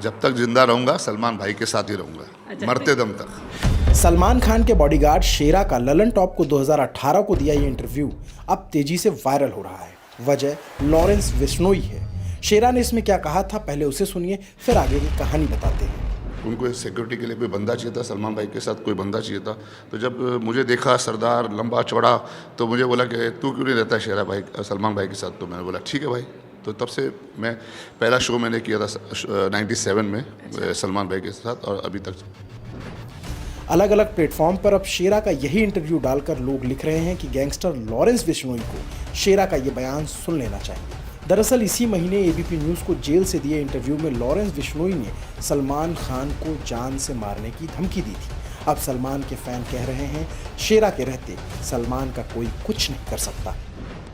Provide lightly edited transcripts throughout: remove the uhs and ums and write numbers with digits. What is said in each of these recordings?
जब तक जिंदा रहूंगा सलमान भाई के साथ ही रहूंगा, मरते दम तक। सलमान खान के बॉडीगार्ड शेरा का ललन टॉप को 2018 को दिया ये इंटरव्यू अब तेजी से वायरल हो रहा है। वजह लॉरेंस बिश्नोई है। शेरा ने इसमें क्या कहा था, पहले उसे सुनिए, फिर आगे की कहानी बताते हैं। उनको सिक्योरिटी के लिए कोई बंदा चाहिए था, सलमान भाई के साथ कोई बंदा चाहिए था। तो जब मुझे देखा सरदार लंबा चौड़ा, तो मुझे बोला कि तू क्यों नहीं रहता शेरा भाई सलमान भाई के साथ। तो मैंने बोला ठीक है भाई। तो तब से मैं पहला शो मैंने किया था 97 में सलमान भाई के साथ, और अभी तक। अलग अलग प्लेटफॉर्म पर अब शेरा का यही इंटरव्यू डालकर लोग लिख रहे हैं कि गैंगस्टर लॉरेंस बिश्नोई को शेरा का ये बयान सुन लेना चाहिए। दरअसल इसी महीने एबीपी न्यूज़ को जेल से दिए इंटरव्यू में लॉरेंस बिश्नोई ने सलमान खान को जान से मारने की धमकी दी थी। अब सलमान के फैन कह रहे हैं शेरा के रहते सलमान का कोई कुछ नहीं कर सकता।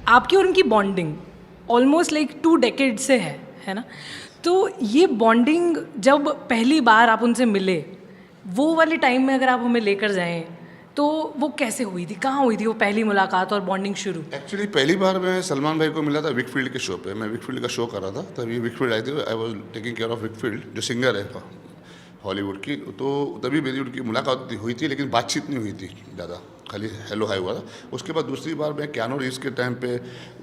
आपकी और उनकी बॉन्डिंग ऑलमोस्ट लाइक 2 डेकेड से है ना। तो ये बॉन्डिंग जब पहली बार आप उनसे मिले, वो वाले टाइम में अगर आप हमें लेकर जाएं तो वो कैसे हुई थी, कहाँ हुई थी वो पहली मुलाकात और बॉन्डिंग शुरू? एक्चुअली पहली बार मैं सलमान भाई को मिला था विकफील्ड के शो पे। मैं विकफील्ड का शो कर रहा था, तभी विकफील्ड आई थी। I was taking care of Wickfield, जो सिंगर है हॉलीवुड की। तो तभी मेरी उनकी मुलाकात हुई थी, लेकिन बातचीत नहीं हुई थी ज़्यादा, खाली हेलो हाई हुआ था। उसके बाद दूसरी बार मैं कियानो रीव्स के टाइम पे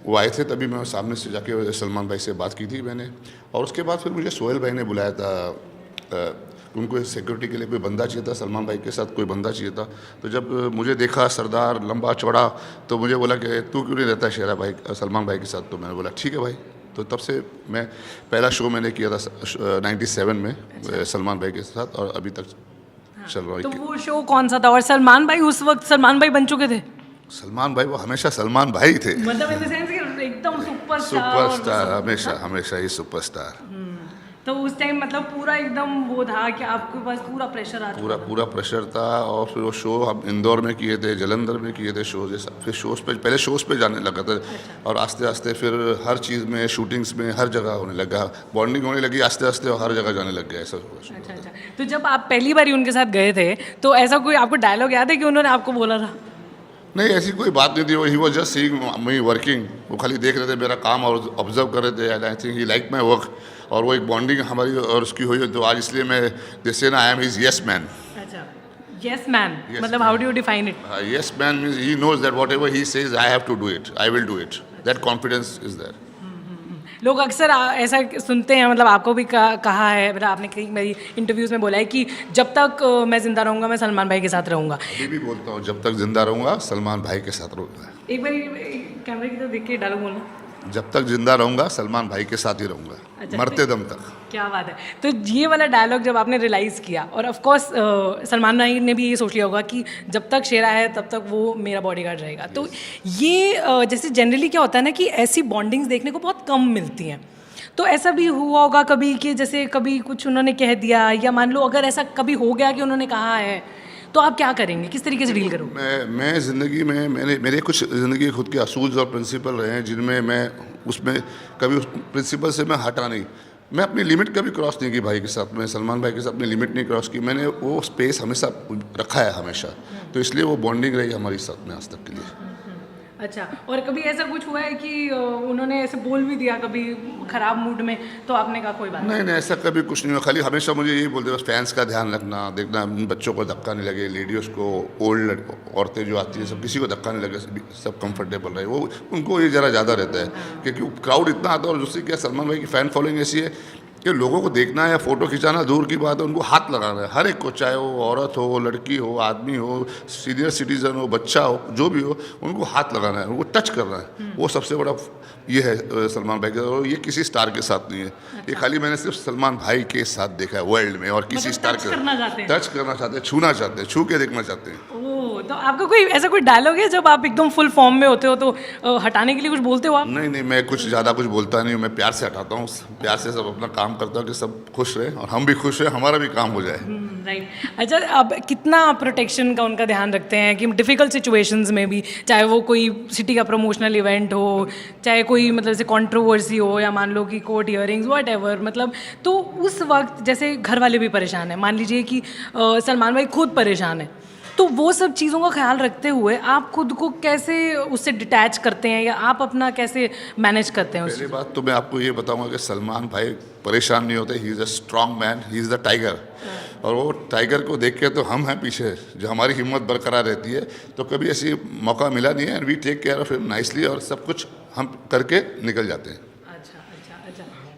वो आए थे, तभी मैं सामने से जाके सलमान भाई से बात की थी मैंने। और उसके बाद फिर मुझे सोहेल भाई ने बुलाया था। उनको सिक्योरिटी के लिए कोई बंदा चाहिए था, सलमान भाई के साथ कोई बंदा चाहिए था। तो जब मुझे देखा सरदार लंबा चौड़ा, तो मुझे बोला कि तू क्यों नहीं रहता शेरा भाई सलमान भाई के साथ। तो मैंने बोला ठीक है भाई। तो तब से मैं पहला शो मैंने किया था 97 में सलमान भाई के साथ, और अभी तक चल रहा है। तो वो शो कौन सा था, और सलमान भाई उस वक्त सलमान भाई बन चुके थे? सलमान भाई वो हमेशा सलमान भाई थे, मतलब इन द सेंस कि एकदम सुपरस्टार, हमेशा हमेशा ही सुपरस्टार। तो उस टाइम मतलब पूरा एकदम वो था कि आपके पास पूरा प्रेशर आता था? पूरा प्रेशर था। और फिर वो शो हम इंदौर में किए थे, जलंधर में किए थे शो जैसा। फिर शोज़ पे पहले शोज़ पे जाने लगा था। और आस्ते आस्ते फिर हर चीज़ में, शूटिंग्स में, हर जगह होने लगा, बॉन्डिंग होने लगी आस्ते आस्ते, और हर जगह जाने लग गया ऐसा। अच्छा। तो जब आप पहली बार उनके साथ गए थे, तो ऐसा कोई आपको डायलॉग याद है कि उन्होंने आपको बोला था? नहीं, ऐसी कोई बात नहीं थी। He was just seeing me working. वो खाली देख रहे थे मेरा काम और ऑब्जर्व कर रहे थे। And I think he like my work. और वो एक बॉन्डिंग हमारी और उसकी हुई। तो आज इसलिए मैं जैसे ना I am his yes man. अच्छा, यस मैन मतलब how do you define it? Yes man means he knows that whatever he says I have to do it, I will do it. That confidence is there. लोग अक्सर ऐसा सुनते हैं, मतलब आपको भी कहा है, मतलब आपने कई मेरी इंटरव्यूज़ में बोला है कि जब तक मैं ज़िंदा रहूँगा मैं सलमान भाई के साथ रहूँगा। अभी भी बोलता हूँ, जब तक जिंदा रहूँगा सलमान भाई के साथ रहूँगा। एक बार कैमरे की तरफ देख के डायलॉग बोलना। जब तक जिंदा रहूँगा सलमान भाई के साथ ही रहूँगा, मरते दम तक। क्या बात है। तो ये वाला डायलॉग जब आपने रियलाइज़ किया, और ऑफ कोर्स सलमान भाई ने भी ये सोच लिया होगा कि जब तक शेरा है तब तक वो मेरा बॉडीगार्ड रहेगा। तो ये जैसे जनरली क्या होता है ना कि ऐसी बॉन्डिंग्स देखने को बहुत कम मिलती हैं। तो ऐसा भी हुआ होगा कभी कि जैसे कभी कुछ उन्होंने कह दिया, या मान लो अगर ऐसा कभी हो गया कि उन्होंने कहा है, तो आप क्या करेंगे, किस तरीके से डील करोगे? मैं ज़िंदगी में मेरे कुछ ज़िंदगी खुद के असूल और प्रिंसिपल रहे हैं, जिनमें मैं उसमें कभी उस प्रिंसिपल से मैं हटा नहीं। मैं अपनी लिमिट कभी क्रॉस नहीं की भाई के साथ। मैं सलमान भाई के साथ अपनी लिमिट नहीं क्रॉस की। मैंने वो स्पेस हमेशा रखा है हमेशा। तो इसलिए वो बॉन्डिंग रही हमारी साथ में आज तक के लिए। अच्छा, और कभी ऐसा कुछ हुआ है कि उन्होंने ऐसे बोल भी दिया कभी ख़राब मूड में, तो आपने कहा कोई बात नहीं, ऐसा कभी कुछ नहीं हुआ। खाली हमेशा मुझे यही बोलते बस फैंस का ध्यान रखना, देखना बच्चों को धक्का नहीं लगे, लेडीज़ को, ओल्ड औरतें जो आती हैं सब, किसी को धक्का नहीं लगे, सब कंफर्टेबल रहे। वो उनको ये ज़रा ज़्यादा रहता है क्योंकि क्राउड इतना आता है। और दूसरी क्या, सलमान भाई की फ़ैन फॉलोइंग ऐसी है कि लोगों को देखना है या फ़ोटो खिंचाना दूर की बात है, उनको हाथ लगाना है हर एक को, चाहे वो औरत हो, लड़की हो, आदमी हो, सीनियर सिटीज़न हो, बच्चा हो, जो भी हो, उनको हाथ लगाना है, उनको टच करना है। वो सबसे बड़ा ये है सलमान भाई का। और ये किसी स्टार के साथ नहीं है। ये खाली मैंने सिर्फ सलमान भाई के साथ देखा है वर्ल्ड में। और किसी स्टार के टच करना चाहते हैं, छूना चाहते हैं, छू के देखना चाहते हैं। तो आपका कोई ऐसा कोई डायलॉग है जब आप एकदम फुल फॉर्म में होते हो तो हटाने के लिए कुछ बोलते हो आप? नहीं, मैं कुछ ज़्यादा कुछ बोलता नहीं हूँ। मैं प्यार से हटाता हूँ, प्यार से सब अपना काम करता हूँ कि सब खुश रहे और हम भी खुश रहे, हमारा भी काम हो जाए। राइट। अच्छा, अब कितना प्रोटेक्शन का उनका ध्यान रखते हैं कि डिफ़िकल्ट सिचुएशंस में भी, चाहे वो कोई सिटी का प्रमोशनल इवेंट हो, चाहे कोई मतलब जैसे कंट्रोवर्सी हो, या मान लो कि कोर्ट हियरिंग्स वट एवर, मतलब तो उस वक्त जैसे घर वाले भी परेशान हैं, मान लीजिए कि सलमान भाई खुद परेशान है, तो वो सब चीज़ों का ख्याल रखते हुए आप खुद को कैसे उससे डिटैच करते हैं या आप अपना कैसे मैनेज करते हैं पहली बात तो मैं आपको ये बताऊंगा कि सलमान भाई परेशान नहीं होते, he is a strong man, he is the tiger. और वो टाइगर को देख के तो हम हैं पीछे, जो हमारी हिम्मत बरकरार रहती है। तो कभी ऐसी मौका मिला नहीं है, and we take care of him nicely, और सब कुछ हम करके निकल जाते हैं।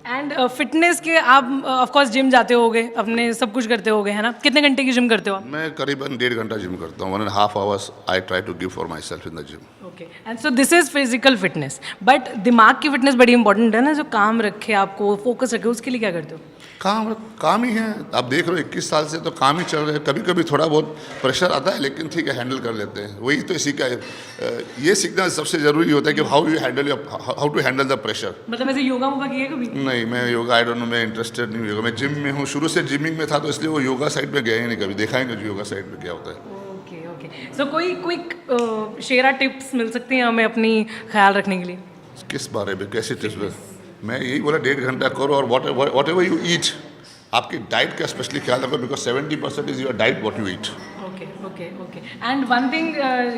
एंड फिटनेस के आप ऑफ कोर्स जिम जाते होगे, अपने सब कुछ करते होगे, है ना? कितने घंटे की जिम करते हो आप? मैं करीबन 1.5 घंटा जिम करता हूँ, 1.5 hours I try to give for myself in the gym. Okay, and so this is physical fitness, but दिमाग की फिटनेस बड़ी इंपॉर्टेंट है ना, जो काम रखे आपको, फोकस रखे, उसके लिए क्या करते हो? काम ही है। आप देख रहे हो 21 साल से तो काम ही चल रहे हैं। कभी कभी थोड़ा बहुत प्रेशर आता है, लेकिन ठीक है, हैंडल कर लेते हैं। वही तो इसी का ये सीखना सबसे ज़रूरी होता है कि how to handle the pressure. मतलब ऐसे योगा वोगा किया कभी? नहीं, मैं योगा आई डोंट नो, मैं इंटरेस्टेड नहीं हूँ योगा। मैं जिम में हूँ, शुरू से जिमिंग में था, तो इसलिए वो योगा साइड में गया ही नहीं, कभी देखा ही नहीं योगा साइड में क्या होता है। ओके ओके, सो कोई क्विक शेरा टिप्स मिल सकती हैं हमें अपनी ख्याल रखने के लिए? किस बारे में, कैसे टिप्स? मैं यही बोला 1.5 घंटा करो, और वॉट एवर यू ईट, आपकी डाइट का स्पेशली ख्याल रखो, because 70% is your diet what you eat. Okay okay okay, and one thing,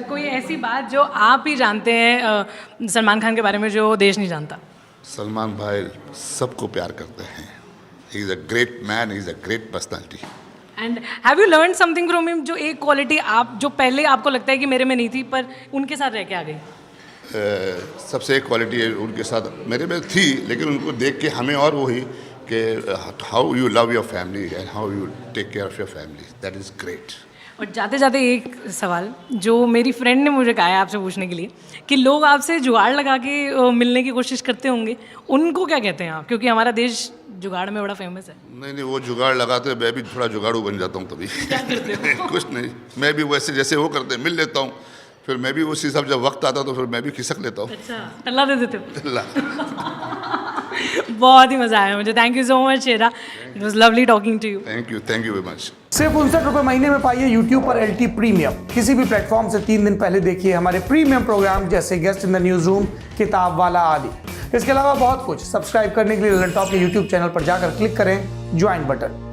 कोई ऐसी बात जो आप ही जानते हैं सलमान खान के बारे में जो देश नहीं जानता? सलमान भाई सबको प्यार करते हैं, he is a great man, he is a great personality. And have you learn something from him, जो एक क्वालिटी आप जो पहले आपको लगता है कि मेरे में नहीं थी पर उनके साथ रह के आ गई? सबसे एक क्वालिटी उनके साथ मेरे में थी, लेकिन उनको देख के हमें और वही कि how you love your family and how you take care of your family, that is great. और जाते जाते एक सवाल जो मेरी फ्रेंड ने मुझे कहा है आपसे पूछने के लिए, कि लोग आपसे जुगाड़ लगा के मिलने की कोशिश करते होंगे, उनको क्या कहते हैं आप? क्योंकि हमारा देश जुगाड़ में बड़ा फेमस है। नहीं, वो जुगाड़ लगाते, मैं भी थोड़ा जुगाड़ू बन जाता हूँ तभी। क्या करते हो? कुछ नहीं, मैं भी वैसे जैसे वो करते मिल लेता हूँ, फिर मैं भी उसी हिसाब जब वक्त आता तो फिर मैं भी खिसक लेता हूँ। अच्छा, टल्ला दे देते हो? अल्लाह। बहुत ही मज़ा आया मुझे, thank you so much Shera, it was lovely talking to you. Thank you very much. सिर्फ 59 रुपये महीने में पाइए YouTube पर LT प्रीमियम। किसी भी प्लेटफॉर्म से 3 दिन पहले देखिए हमारे प्रीमियम प्रोग्राम जैसे guest in the news room, किताब वाला आदि। इसके अलावा बहुत कुछ। सब्सक्राइब करने के लिए ललन टॉप के YouTube चैनल पर जाकर क्लिक करें ज्वाइन बटन।